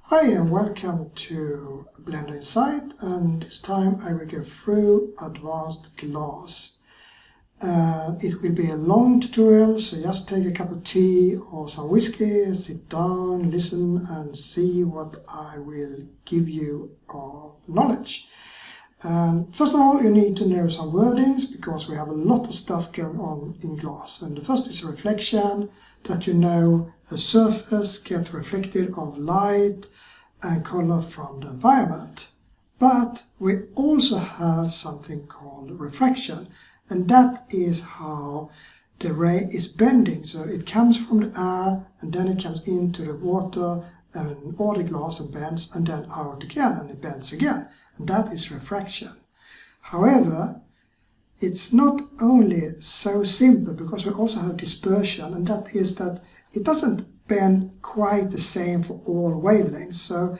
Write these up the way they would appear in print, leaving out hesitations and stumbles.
Hi and welcome to Blender Insight, and this time I will go through advanced glass. It will be a long tutorial, so just take a cup of tea or some whiskey, sit down, listen and see what I will give you of knowledge. And first of all, you need to know some wordings because we have a lot of stuff going on in glass. And the first is reflection, that you know a surface gets reflected of light and color from the environment. But we also have something called refraction, and that is how the ray is bending. So it comes from the air and then it comes into the water and or the glass and bends, and then out again and it bends again, and that is refraction. However, it's not only so simple, because we also have dispersion, and that is that it doesn't bend quite the same for all wavelengths. So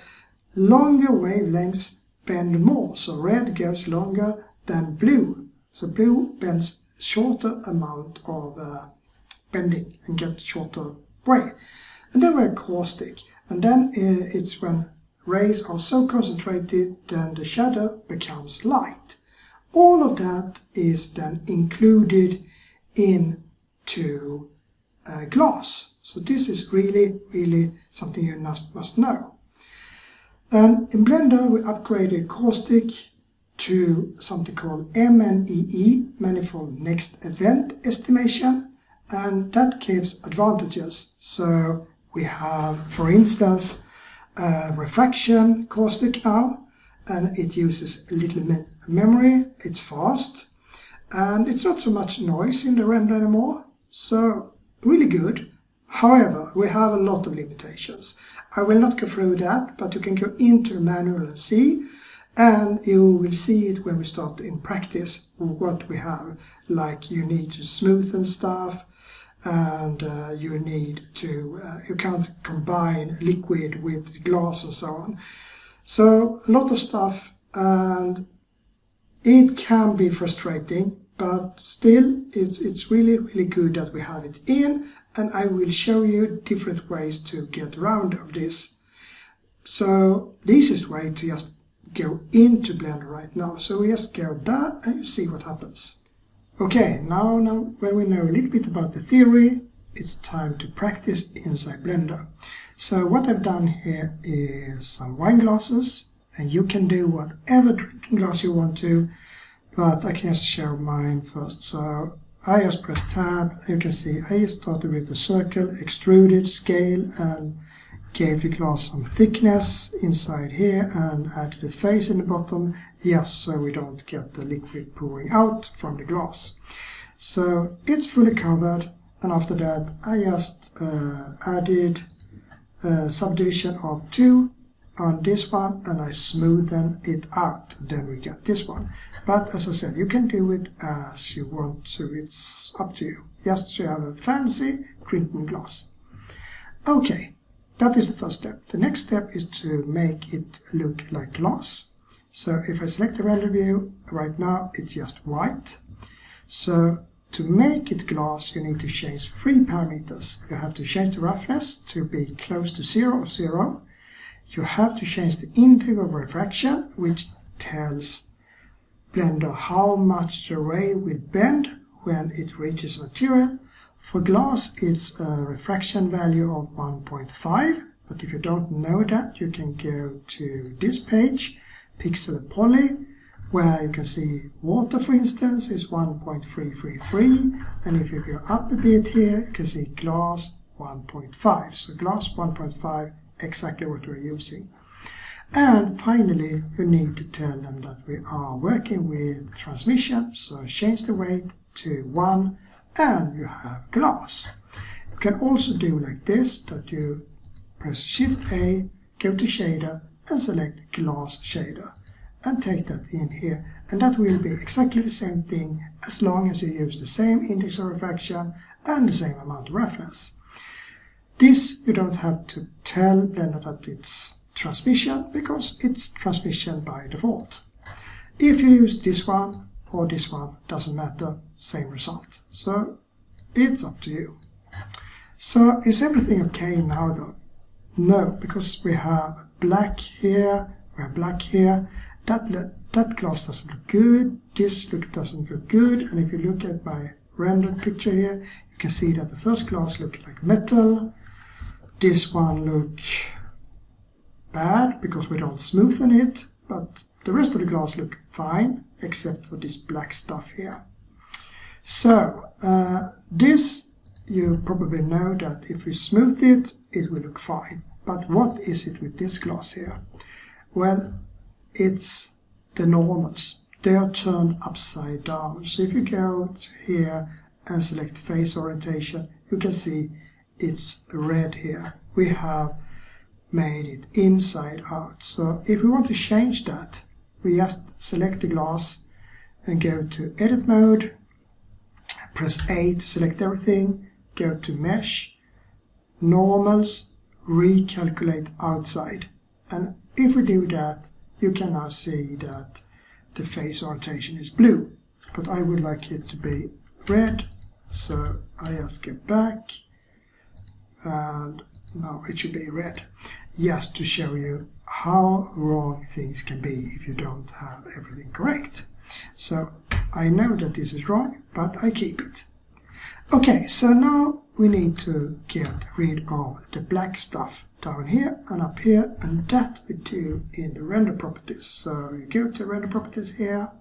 longer wavelengths bend more, so red goes longer than blue. So blue bends shorter amount of bending and gets shorter way. And then we have caustic, and then it's when rays are so concentrated then the shadow becomes light. All of that is then included into glass. So this is really something you must know. And in Blender we upgraded caustic to something called MNEE, Manifold Next Event Estimation, and that gives advantages. So we have, for instance, refraction caustic now, and it uses a little memory, it's fast, and it's not so much noise in the render anymore, so really good. However, we have a lot of limitations. I will not go through that, but you can go into the manual and see, and you will see it when we start in practice what we have. Like you need to smoothen stuff, and you need to, you can't combine liquid with glass and so on. So a lot of stuff, and it can be frustrating, but still it's really good that we have it in, and I will show you different ways to get around of this. So the easiest way to just go into Blender right now. So we just go there and you see what happens. Okay, now when we know a little bit about the theory, it's time to practice inside Blender. So what I've done here is some wine glasses, and you can do whatever drinking glass you want to, but I can just show mine first. So I just press tab, and you can see I just started with the circle, extruded, scale, and gave the glass some thickness inside here, and added a face in the bottom, just so we don't get the liquid pouring out from the glass. So it's fully covered, and after that I just added subdivision of 2 on this one, and I smoothen it out, then we get this one. But as I said, you can do it as you want to, it's up to you, just to have a fancy drinking glass. Okay, that is the first step. The next step is to make it look like glass. So if I select the render view, right now it's just white. So to make it glass, you need to change 3 parameters. You have to change the roughness to be close to 0. You have to change the index of refraction, which tells Blender how much the ray will bend when it reaches material. For glass, it's a refraction value of 1.5, but if you don't know that, you can go to this page, Pixel and Poly, where you can see water, for instance, is 1.333, and if you go up a bit here, you can see glass 1.5. So glass 1.5, exactly what we're using. And finally, you need to tell them that we are working with transmission, so change the weight to 1, and you have glass. You can also do like this, that you press Shift A, go to shader, and select glass shader, and take that in here, and that will be exactly the same thing as long as you use the same index of refraction and the same amount of roughness. This you don't have to tell Blender that it's transmission, because it's transmission by default. If you use this one or this one, doesn't matter, same result. So it's up to you. So is everything okay now though? No, because we have black here, we have black here. That glass doesn't look good, this doesn't look good, and if you look at my rendered picture here, you can see that the first glass looked like metal. This one look bad because we don't smoothen it, but the rest of the glass look fine, except for this black stuff here. So, this you probably know that if we smooth it, it will look fine. But what is it with this glass here? Well, it's the normals. They are turned upside down. So if you go here and select face orientation, you can see it's red here. We have made it inside out. So if we want to change that, we just select the glass and go to edit mode, press A to select everything, go to mesh, normals, recalculate outside. And if we do that, you can now see that the face orientation is blue, but I would like it to be red, so I just go back, and now it should be red, just to show you how wrong things can be if you don't have everything correct. So I know that this is wrong, but I keep it. Okay, so now we need to get rid of the black stuff down here and up here, and that we do in the render properties. So you go to render properties here,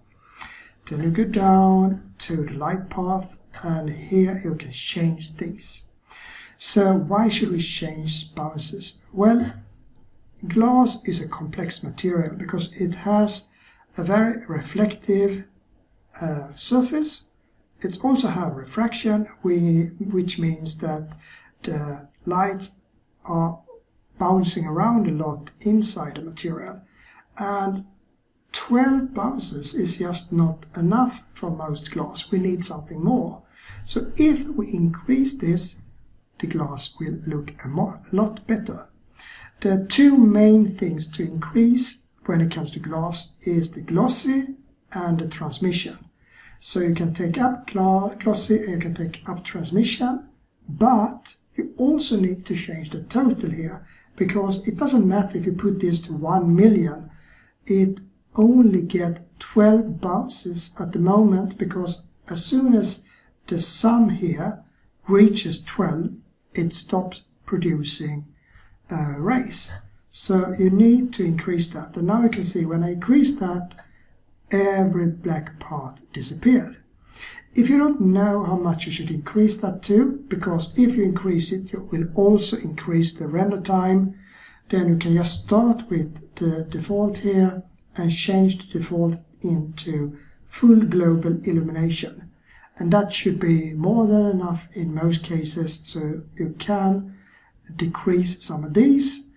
then you go down to the light path, and here you can change things. So why should we change bounces? Well, glass is a complex material because it has a very reflective surface. It also has refraction, which means that the lights are bouncing around a lot inside the material, and 12 bounces is just not enough for most glass. We need something more. So if we increase this, the glass will look a lot better. The two main things to increase when it comes to glass is the glossy and the transmission. So you can take up glossy and you can take up transmission, but you also need to change the total here, because it doesn't matter if you put this to 1 million, it only gets 12 bounces at the moment, because as soon as the sum here reaches 12, it stops producing rays. So you need to increase that. And now you can see when I increase that, every black part disappeared. If you don't know how much you should increase that to, because if you increase it, you will also increase the render time, then you can just start with the default here and change the default into full global illumination. And that should be more than enough in most cases, so you can decrease some of these,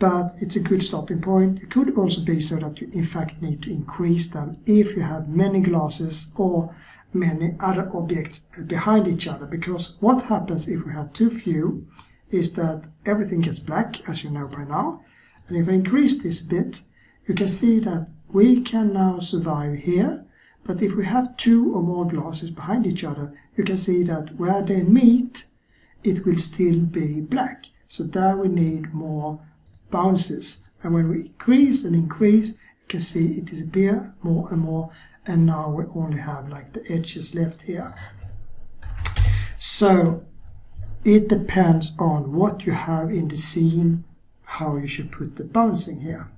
but it's a good starting point. It could also be so that you in fact need to increase them if you have many glasses or many other objects behind each other, because what happens if we have too few is that everything gets black, as you know by now. And if I increase this a bit, you can see that we can now survive here, but if we have 2 or more glasses behind each other, you can see that where they meet, it will still be black. So there we need more bounces. And when we increase and increase, you can see it disappears more and more, and now we only have like the edges left here. So it depends on what you have in the scene, how you should put the bouncing here.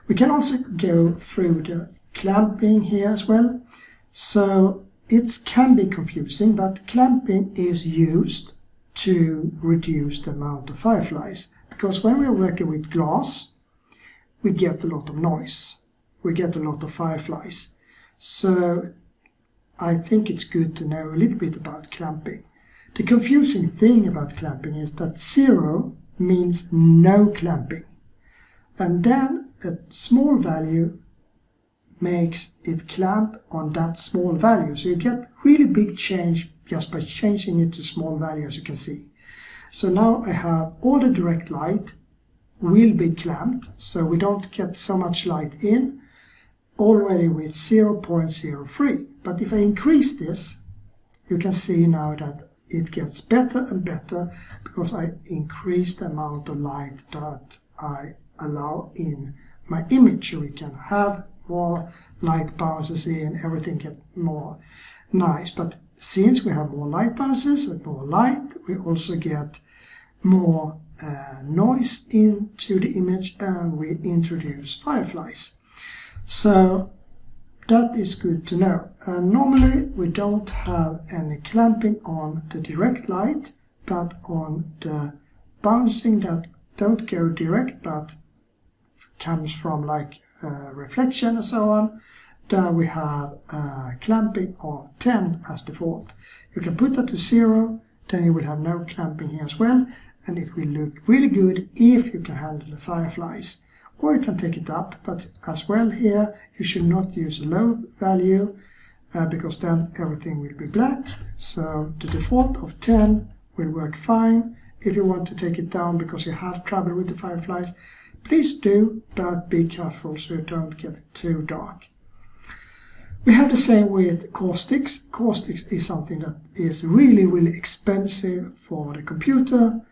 We can also go through the clamping here as well. So it can be confusing, but clamping is used to reduce the amount of fireflies, because when we are working with glass, we get a lot of noise, we get a lot of fireflies. So I think it's good to know a little bit about clamping. The confusing thing about clamping is that 0 means no clamping, and then a small value makes it clamp on that small value. So you get really big change just by changing it to small value, as you can see. So now I have all the direct light will be clamped, so we don't get so much light in, already with 0.03. But if I increase this, you can see now that it gets better and better because I increase the amount of light that I allow in my image. So we can have more light bounces in, everything gets more nice. But since we have more light bounces and more light, we also get more noise into the image, and we introduce fireflies. So that is good to know. Normally we don't have any clamping on the direct light, but on the bouncing that don't go direct but comes from like reflection and so on, there we have clamping of 10 as default. You can put that to 0, then you will have no clamping here as well, and it will look really good if you can handle the fireflies. Or you can take it up, but as well here you should not use a low value because then everything will be black. So the default of 10 will work fine. If you want to take it down because you have trouble with the fireflies, please do, but be careful so you don't get too dark. We have the same with caustics. Caustics is something that is really, really expensive for the computer.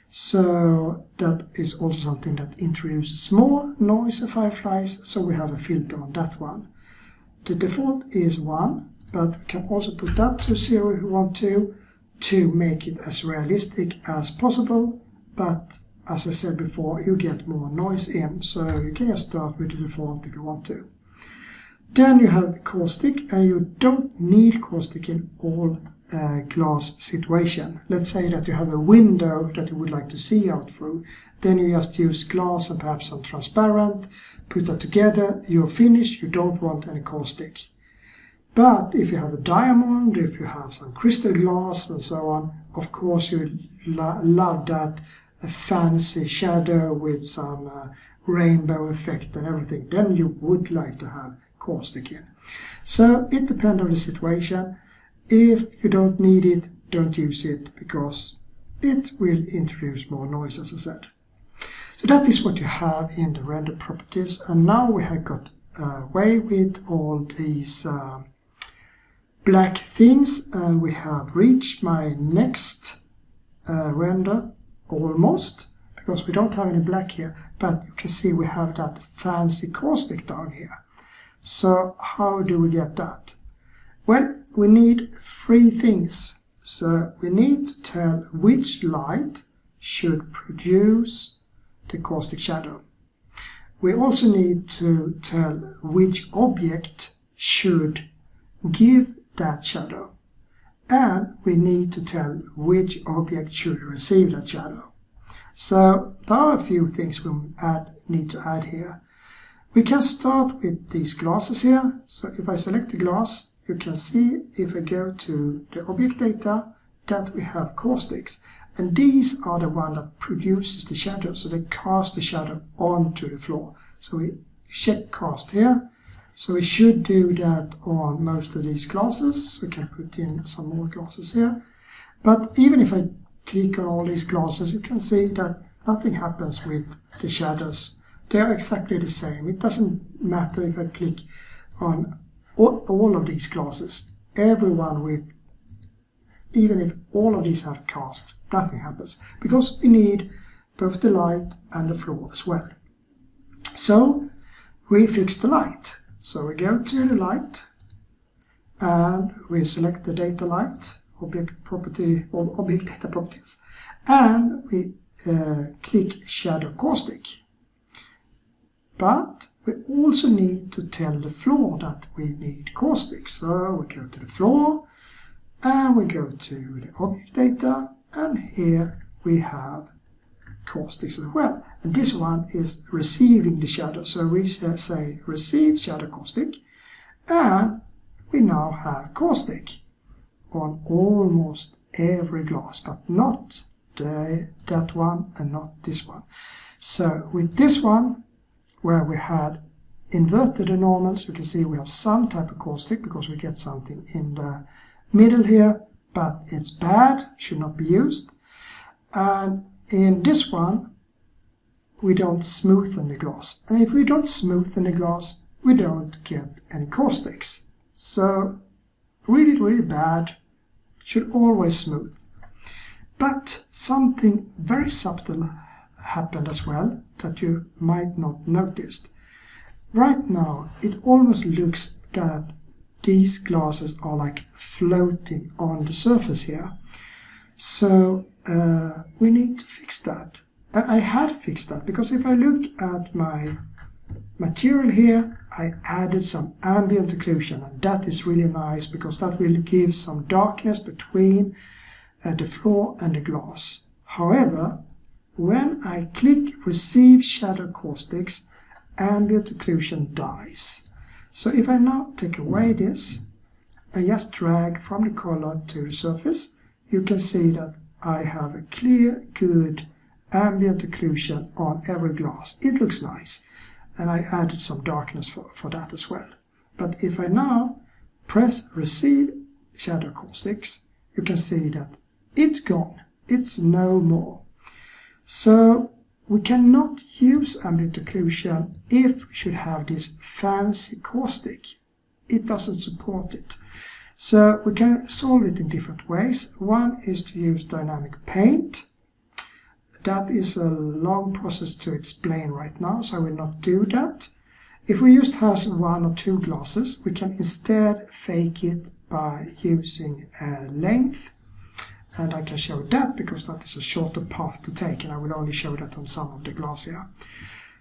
So that is also something that introduces more noise and fireflies, so we have a filter on that one. The default is 1, but we can also put that to 0 if we want to make it as realistic as possible. But as I said before, you get more noise in, so you can just start with the default if you want to. Then you have caustic, and you don't need caustic in all glass situation. Let's say that you have a window that you would like to see out through, then you just use glass and perhaps some transparent, put that together, you're finished, you don't want any caustic. But if you have a diamond, if you have some crystal glass and so on, of course you love that fancy shadow with some rainbow effect and everything, then you would like to have caustic in. So it depends on the situation. If you don't need it, don't use it because it will introduce more noise, as I said. So that is what you have in the render properties, and now we have got away with all these black things, and we have reached my next render almost, because we don't have any black here, but you can see we have that fancy caustic down here. So how do we get that? Well, we need 3 things. So we need to tell which light should produce the caustic shadow. We also need to tell which object should give that shadow. And we need to tell which object should receive that shadow. So there are a few things we need to add here. We can start with these glasses here. So if I select the glass, you can see if I go to the object data that we have caustics. And these are the one that produces the shadow. So they cast the shadow onto the floor. So we check cast here. So we should do that on most of these glasses. We can put in some more glasses here. But even if I click on all these glasses, you can see that nothing happens with the shadows. They are exactly the same. It doesn't matter if I click on all of these glasses. Everyone with, even if all of these have cast, nothing happens. Because we need both the light and the floor as well. So we fix the light. So we go to the light and we select the data light, object property or object data properties, and we click shadow caustic. But we also need to tell the floor that we need caustic. So we go to the floor and we go to the object data, and here we have caustics as well. And this one is receiving the shadow. So we say receive shadow caustic, and we now have caustic on almost every glass, but not that one and not this one. So with this one, where we had inverted the normals, you can see we have some type of caustic because we get something in the middle here, but it's bad, should not be used. And in this one, we don't smoothen the glass. And if we don't smoothen the glass, we don't get any caustics. So really, really bad. Should always smooth. But something very subtle happened as well that you might not noticed. Right now it almost looks that these glasses are like floating on the surface here. So we need to fix that. And I had fixed that because if I look at my material here, I added some ambient occlusion, and that is really nice because that will give some darkness between the floor and the glass. However, when I click Receive Shadow Caustics, ambient occlusion dies. So if I now take away this and just drag from the color to the surface, you can see that I have a clear, good ambient occlusion on every glass. It looks nice, and I added some darkness for that as well. But if I now press Receive Shadow Caustics, you can see that it's gone. It's no more. So we cannot use ambient occlusion if we should have this fancy caustic. It doesn't support it. So we can solve it in different ways. One is to use dynamic paint. That is a long process to explain right now, so I will not do that. If we just have 1 or 2 glasses, we can instead fake it by using a length. And I can show that because that is a shorter path to take, and I will only show that on some of the glass here.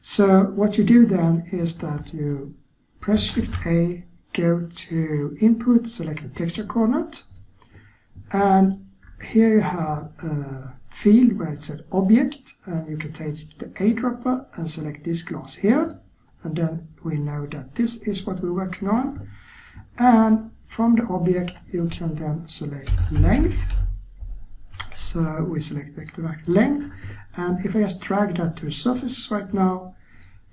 So what you do then is that you press Shift A, go to Input, select the texture coordinate, and here you have a field where it said Object, and you can take the eyedropper and select this glass here, and then we know that this is what we're working on. And from the object you can then select length. So we select the correct length, and if I just drag that to the surface right now,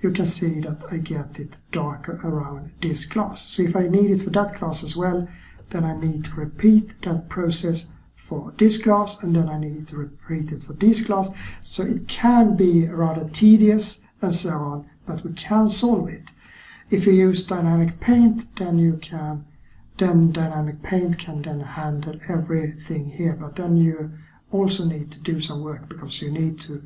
you can see that I get it darker around this glass. So if I need it for that glass as well, then I need to repeat that process for this glass, and then I need to repeat it for this glass. So it can be rather tedious and so on, but we can solve it. If you use dynamic paint, then dynamic paint can then handle everything here, but then you also need to do some work because you need to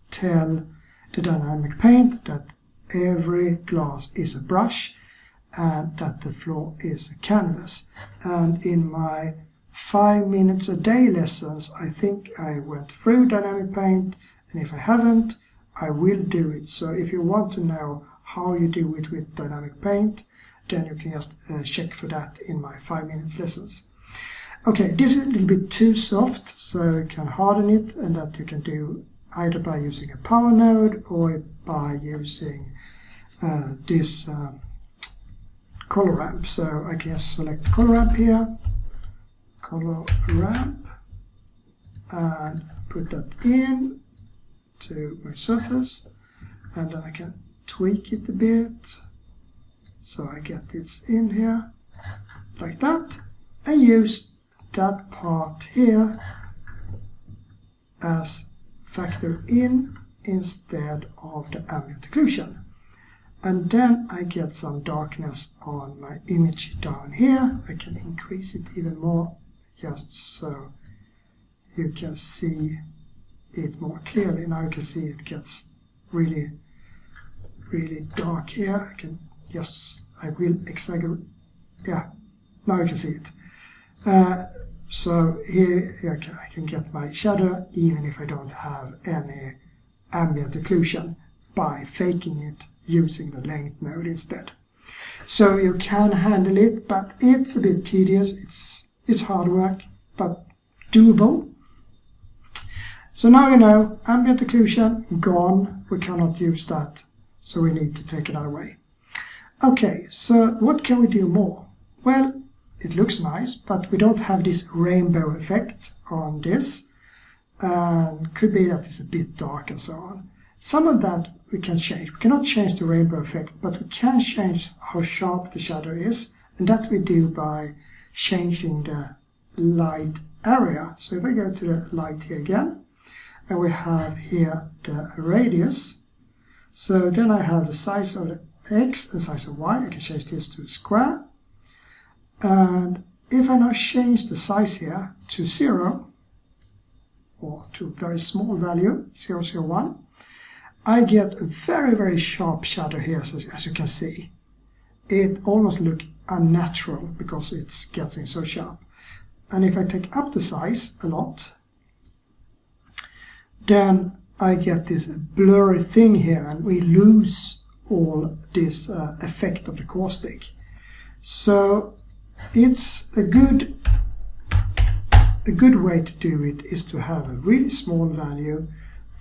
tell the dynamic paint that every glass is a brush and that the floor is a canvas. And in my 5 minutes a day lessons, I think I went through dynamic paint, and if I haven't, I will do it. So if you want to know how you do it with dynamic paint, then you can just check for that in my 5 minutes lessons. Okay, this is a little bit too soft, so you can harden it, and that you can do either by using a power node or by using this color ramp. So I can just select color ramp here, color ramp, and put that in to my surface, and then I can tweak it a bit so I get this in here like that, and use that part here as factor in instead of the ambient occlusion. And then I get some darkness on my image down here. I can increase it even more just so you can see it more clearly. Now you can see it gets really dark here. I will exaggerate. Yeah, now you can see it. So here I can get my shadow even if I don't have any ambient occlusion by faking it using the length node instead. So you can handle it, but it's a bit tedious. It's hard work, but doable. So now you know, ambient occlusion gone. We cannot use that, so we need to take it away. Okay, so what can we do more? Well, it looks nice, but we don't have this rainbow effect on this. And could be that it's a bit dark and so on. Some of that we can change. We cannot change the rainbow effect, but we can change how sharp the shadow is. And that we do by changing the light area. So if I go to the light here again, and we have here the radius. So then I have the size of the X and size of Y. I can change this to a square. And if I now change the size here to 0, or to a very small value, 0.001, I get a very, very sharp shadow here, as you can see. It almost looks unnatural because it's getting so sharp. And if I take up the size a lot, then I get this blurry thing here, and we lose all this effect of the caustic. So it's a good way to do it is to have a really small value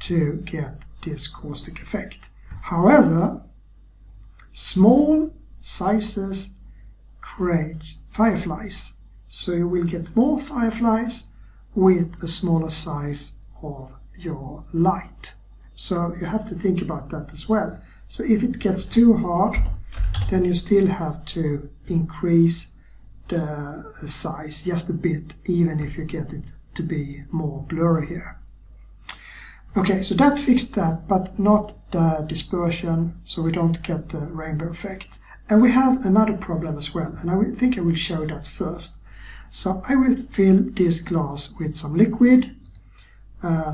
to get this caustic effect. However, small sizes create fireflies, so you will get more fireflies with a smaller size of your light. So you have to think about that as well. So if it gets too hard, then you still have to increase the size just a bit, even if you get it to be more blurry here. Okay, so that fixed that, but not the dispersion, so we don't get the rainbow effect. And we have another problem as well, and I think I will show that first. So I will fill this glass with some liquid.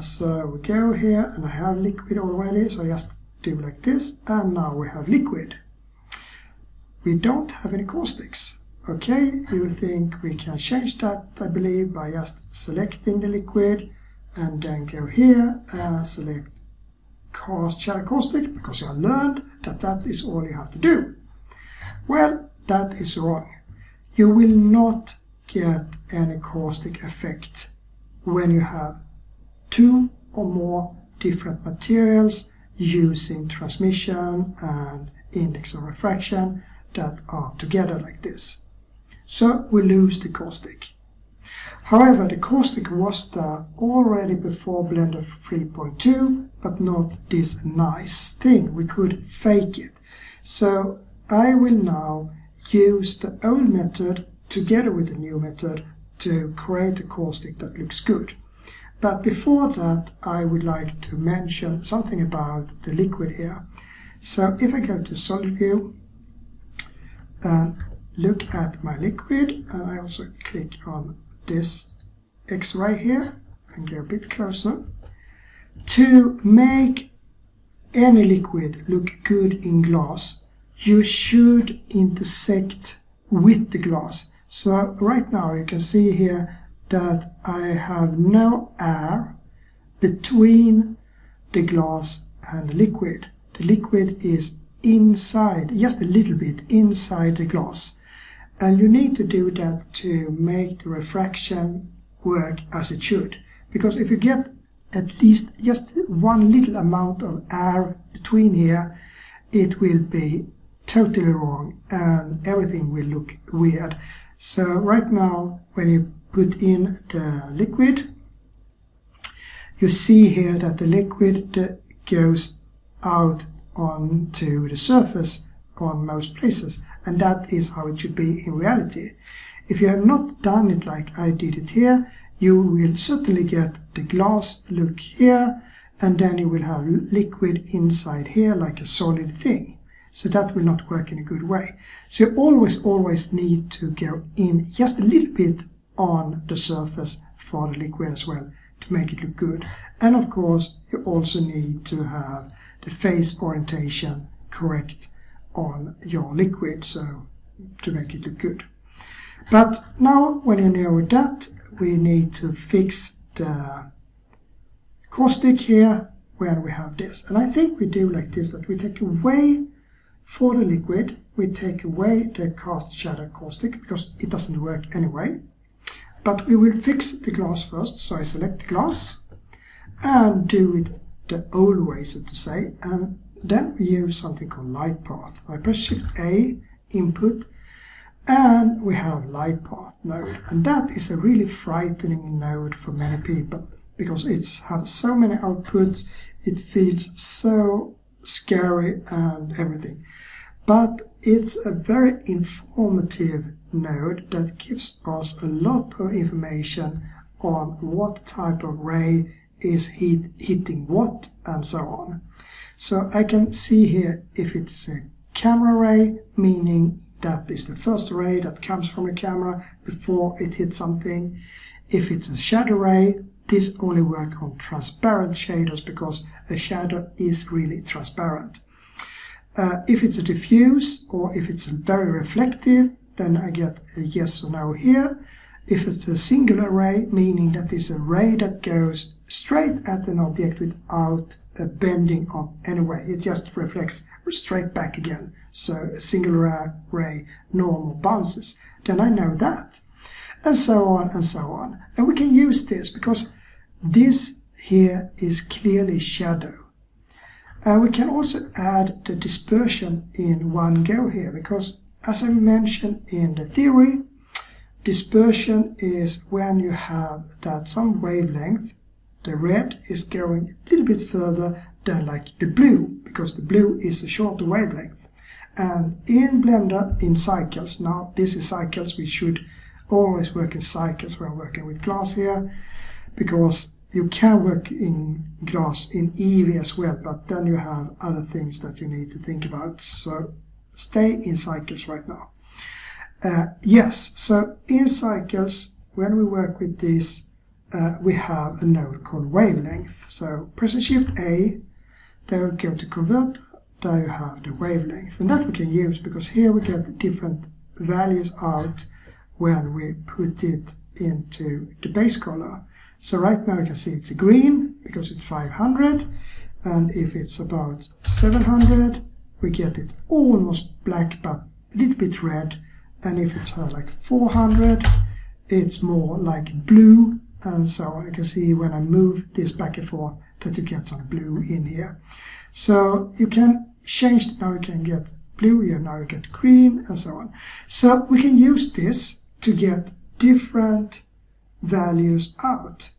So we go here, and I have liquid already, so I just do like this, and now we have liquid. We don't have any caustics. Okay, you think we can change that, I believe, by just selecting the liquid and then go here and select Shadow Caustic, because you have learned that that is all you have to do. Well, that is wrong. You will not get any caustic effect when you have two or more different materials using transmission and index of refraction that are together like this. So we lose the caustic. However, the caustic was there already before Blender 3.2, but not this nice thing. We could fake it. So I will now use the old method together with the new method to create a caustic that looks good. But before that, I would like to mention something about the liquid here. So if I go to solid view and look at my liquid, and I also click on this X-ray here and go a bit closer. To make any liquid look good in glass, you should intersect with the glass. So right now you can see here that I have no air between the glass and the liquid. The liquid is inside, just a little bit inside the glass. And you need to do that to make the refraction work as it should. Because if you get at least just one little amount of air between here, it will be totally wrong and everything will look weird. So right now, when you put in the liquid, you see here that the liquid goes out onto the surface on most places, and that is how it should be in reality. If you have not done it like I did it here, you will certainly get the glass look here, and then you will have liquid inside here like a solid thing. So that will not work in a good way. So you always need to go in just a little bit on the surface for the liquid as well to make it look good. And of course, you also need to have the face orientation correct on your liquid, so to make it look good. But now when you know that, we need to fix the caustic here when we have this. And I think we do like this, that we take away for the liquid, we take away the cast shadow caustic because it doesn't work anyway. But we will fix the glass first, so I select the glass and do it the old way, so to say, and then we use something called light path. I press Shift A, input, and we have light path node. And that is a really frightening node for many people because it has so many outputs, it feels so scary and everything. But it's a very informative node that gives us a lot of information on what type of ray is hitting what and so on. So I can see here if it's a camera ray, meaning that is the first ray that comes from the camera before it hits something. If it's a shadow ray, this only works on transparent shaders because a shadow is really transparent. If it's a diffuse or if it's very reflective, then I get a yes or no here. If it's a singular ray, meaning that it's a ray that goes straight at an object without a bending of any way, it just reflects straight back again. So a singular ray, normal bounces, then I know that. And so on and so on. And we can use this because this here is clearly shadow. And we can also add the dispersion in one go here, because as I mentioned in the theory, dispersion is when you have that some wavelength, the red is going a little bit further than like the blue, because the blue is a shorter wavelength. And in Blender, in cycles, now this is cycles, we should always work in cycles when working with glass here, because you can work in glass in EV as well, but then you have other things that you need to think about. So stay in cycles right now. Yes, so in cycles, when we work with this, we have a node called wavelength. So press Shift A, there we go to converter, there you have the wavelength. And that we can use because here we get the different values out when we put it into the base color. So right now you can see it's a green because it's 500, and if it's about 700 we get it almost black but a little bit red, and if it's like 400 it's more like blue, and so on. You can see when I move this back and forth that you get some blue in here. So you can change it, now you can get blue here, now you get green, and so on. So we can use this to get different values out,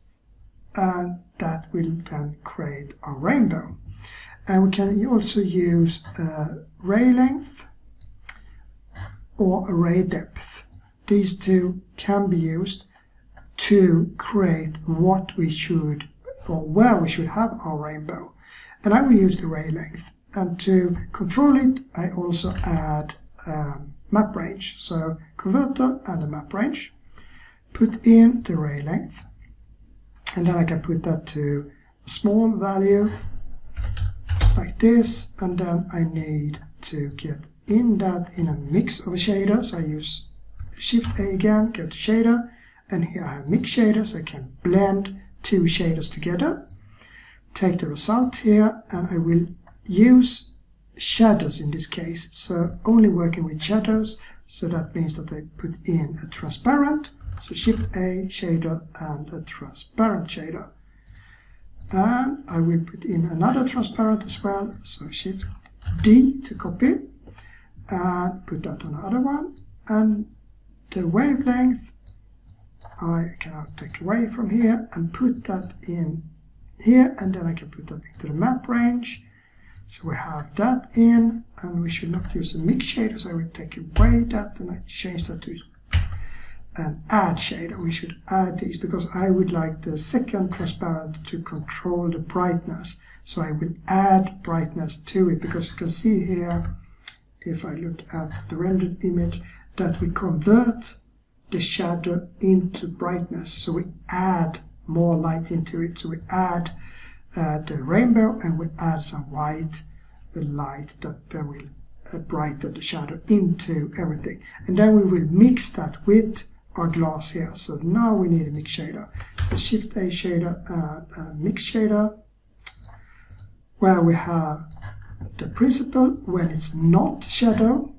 and that will then create a rainbow. And we can also use ray length or ray depth. These two can be used to create what we should, or where we should have our rainbow. And I will use the ray length, and to control it I also add map range. So converter and the map range, put in the ray length, and then I can put that to a small value like this, and then I need to get in that in a mix of a shader. So I use Shift A again, go to shader, and here I have mix shaders. I can blend two shaders together, take the result here, and I will use shadows in this case, so only working with shadows. So that means that I put in a transparent, so Shift A, shader, and a transparent shader. And I will put in another transparent as well, so Shift D to copy, and put that on the other one. And the wavelength, I can now take away from here and put that in here, and then I can put that into the map range. So we have that in, and we should not use a mix shader, so I will take away that and I change that to an add shader. We should add these because I would like the second transparent to control the brightness. So I will add brightness to it, because you can see here, if I look at the rendered image, that we convert the shadow into brightness. So we add more light into it. So we add the rainbow, and we add some white light that then will brighten the shadow into everything. And then we will mix that with our glass here. So now we need a mix shader. So Shift A shader and a mix shader, where we have the principle when it's not shadow,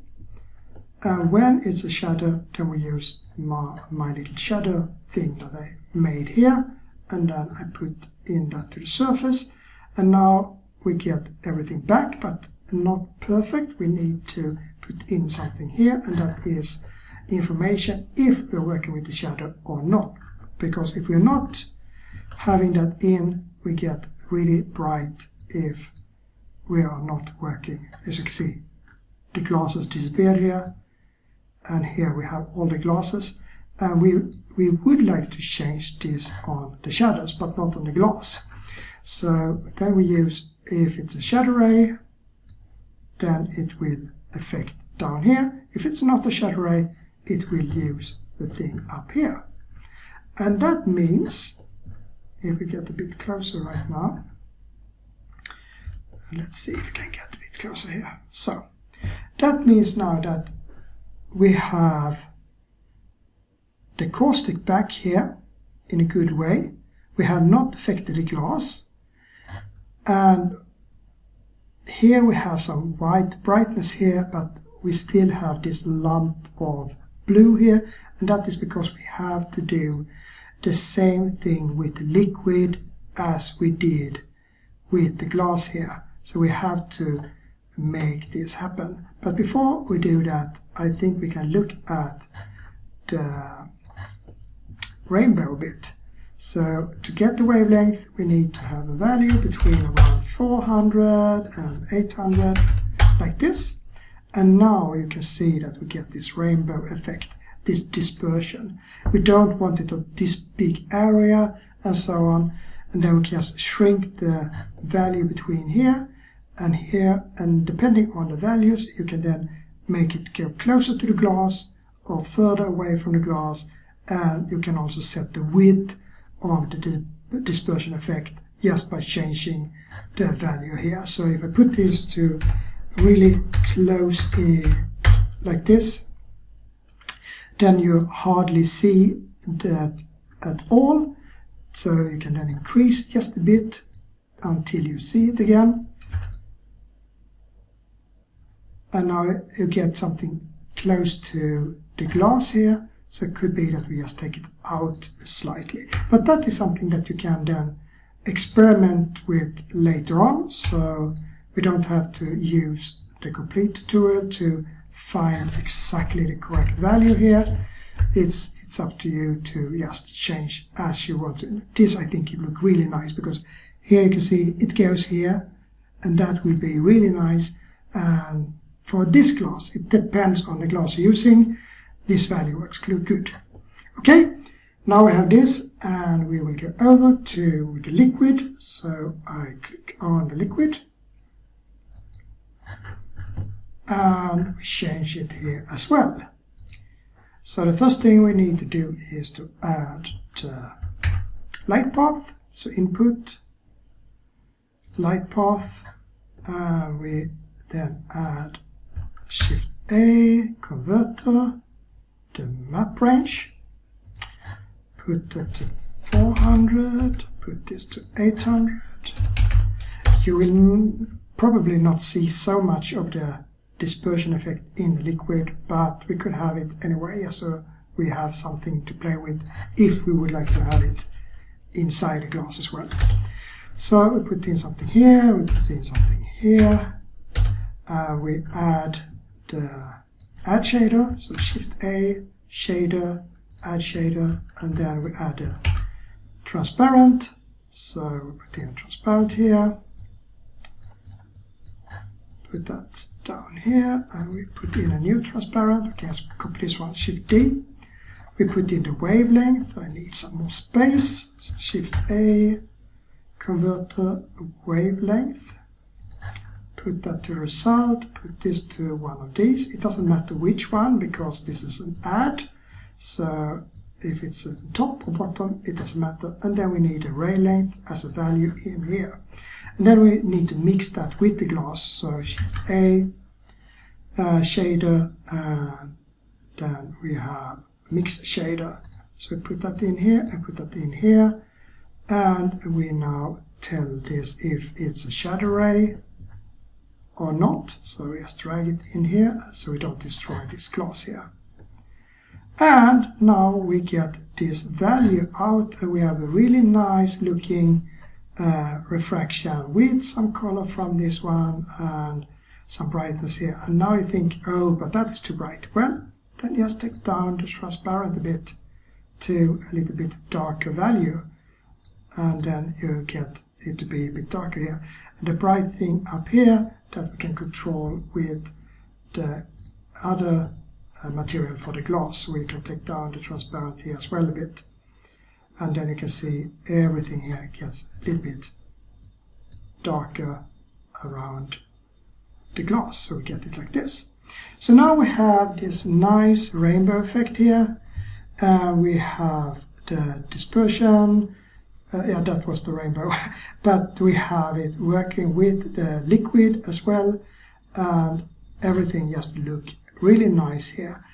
and when it's a shadow then we use my little shadow thing that I made here, and then I put in that to the surface, and now we get everything back, but not perfect. We need to put in something here, and that is information if we're working with the shadow or not, because if we're not having that in, we get really bright if we are not working. As you can see, the glasses disappeared here, and here we have all the glasses, and we would like to change this on the shadows but not on the glass. So then we use, if it's a shadow ray, then it will affect down here. If it's not a shadow ray, it will use the thing up here. And that means if we get a bit closer right now. Let's see if we can get a bit closer here. So that means now that we have the caustic back here in a good way. We have not affected the glass, and here we have some white brightness here, but we still have this lump of blue here, and that is because we have to do the same thing with the liquid as we did with the glass here. So we have to make this happen. But before we do that, I think we can look at the rainbow a bit. So to get the wavelength, we need to have a value between around 400 and 800, like this. And now you can see that we get this rainbow effect, this dispersion. We don't want it on this big area and so on. And then we can just shrink the value between here, and depending on the values, you can then make it go closer to the glass or further away from the glass. And you can also set the width of the dispersion effect just by changing the value here. So if I put this to really close like this, then you hardly see that at all. So you can then increase just a bit until you see it again. And now you get something close to the glass here. So it could be that we just take it out slightly. But that is something that you can then experiment with later on. So we don't have to use the complete tutorial to find exactly the correct value here. It's up to you to just change as you want to. This, I think, it look really nice, because here you can see it goes here, and that will be really nice. And for this glass, it depends on the glass you're using. This value works good. Okay, now we have this, and we will go over to the liquid. So I click on the liquid, and we change it here as well. So the first thing we need to do is to add the light path. So input, light path, and we then add Shift A, converter, the map range, put that to 400, put this to 800. You will probably not see so much of the dispersion effect in the liquid, but we could have it anyway, so we have something to play with if we would like to have it inside the glass as well. So we put in something here, we put in something here, we add the add shader, so Shift A, shader, add shader, and then we add a transparent. So we put in a transparent here, put that down here, and we put in a new transparent. We can copy this one, Shift D. We put in the wavelength. I need some more space, so Shift A, converter, wavelength. Put that to result, put this to one of these. It doesn't matter which one, because this is an add. So if it's at top or bottom, it doesn't matter. And then we need a ray length as a value in here. And then we need to mix that with the glass. So Shift A, shader, and then we have mix shader. So we put that in here and put that in here. And we now tell this if it's a shadow ray or not. So we just drag it in here so we don't destroy this glass here. And now we get this value out, and we have a really nice looking refraction with some color from this one and some brightness here. And now you think, oh, but that is too bright. Well, then just take down the transparent a bit to a little bit darker value, and then you get it to be a bit darker here. And the bright thing up here that we can control with the other material for the glass, so we can take down the transparent here as well a bit. And then you can see everything here gets a little bit darker around the glass, so we get it like this. So now we have this nice rainbow effect here. We have the dispersion yeah, that was the rainbow. But we have it working with the liquid as well, and everything just look really nice here.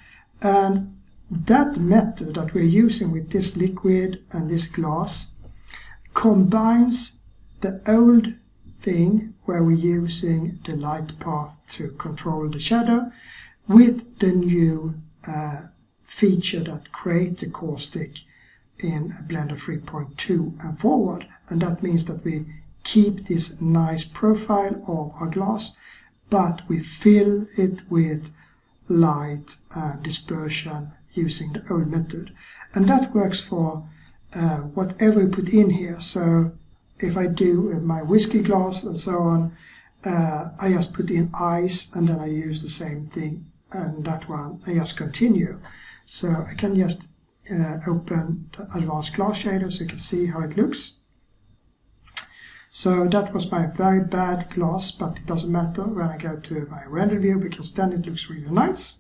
And that method that we're using with this liquid and this glass combines the old thing where we're using the light path to control the shadow with the new feature that create the caustic in Blender 3.2 and forward. And that means that we keep this nice profile of our glass, but we fill it with light and dispersion using the old method. And that works for whatever we put in here. So if I do my whiskey glass and so on, I just put in ice and then I use the same thing, and that one I just continue. So I can just open the advanced glass shader so you can see how it looks. So that was my very bad glass, but it doesn't matter when I go to my render view, because then it looks really nice.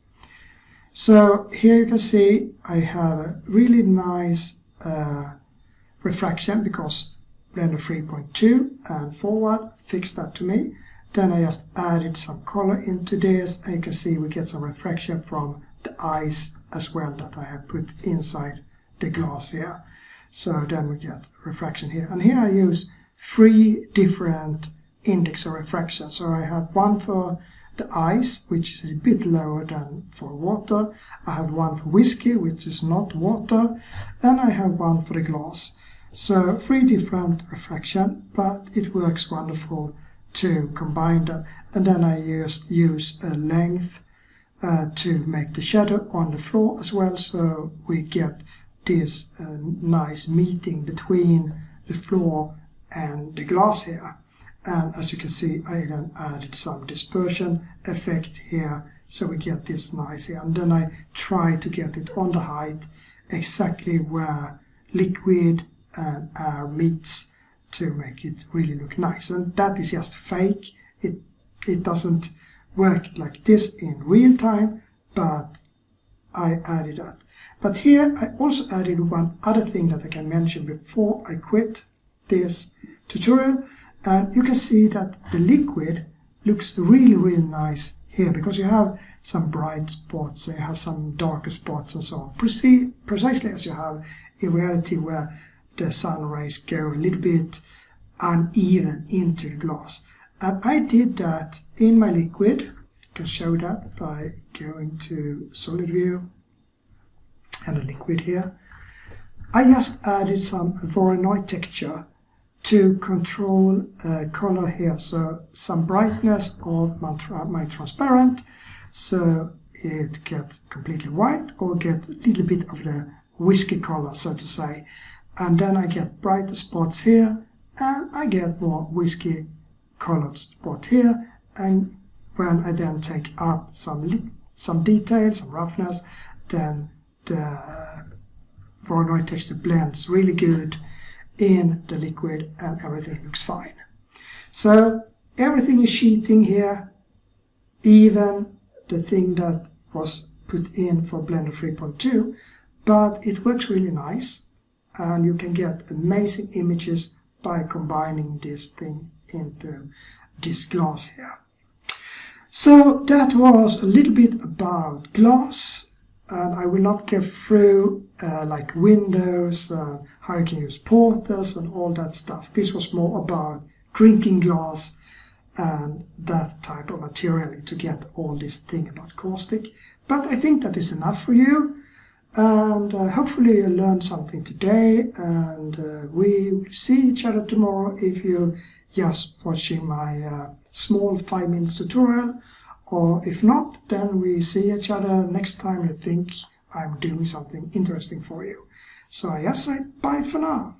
So here you can see I have a really nice refraction, because Blender 3.2 and forward fixed that to me. Then I just added some color into this, and you can see we get some refraction from the ice as well that I have put inside the glass here. So then we get refraction here. And here I use 3 different index of refraction. So I have one for the ice, which is a bit lower than for water. I have one for whiskey, which is not water. And I have one for the glass. So 3 different refraction, but it works wonderful to combine them. And then I just use a length to make the shadow on the floor as well, so we get this nice meeting between the floor and the glass here. And as you can see, I then added some dispersion effect here, so we get this nice here. And then I try to get it on the height exactly where liquid and air meets to make it really look nice. And that is just fake. It doesn't work like this in real time, but I added that. But here I also added one other thing that I can mention before I quit this tutorial. And you can see that the liquid looks really, really nice here, because you have some bright spots and you have some darker spots and so on, precisely as you have in reality, where the sun rays go a little bit uneven into the glass. And I did that in my liquid. I can show that by going to solid view and the liquid here. I just added some Voronoi texture to control color here. So some brightness of my transparent, so it gets completely white or get a little bit of the whiskey color, so to say. And then I get brighter spots here, and I get more whiskey colored spot here. And when I then take up some detail, some roughness, then the Voronoi texture blends really good in the liquid and everything looks fine. So everything is sheeting here, even the thing that was put in for Blender 3.2, but it works really nice, and you can get amazing images by combining this thing into this glass here. So that was a little bit about glass, and I will not go through like windows, how you can use portals and all that stuff. This was more about drinking glass and that type of material to get all this thing about caustic. But I think that is enough for you, and hopefully you learned something today, and we will see each other tomorrow if you're just watching my small 5 minutes tutorial, or if not, then we see each other next time you think I'm doing something interesting for you. So I just say bye for now.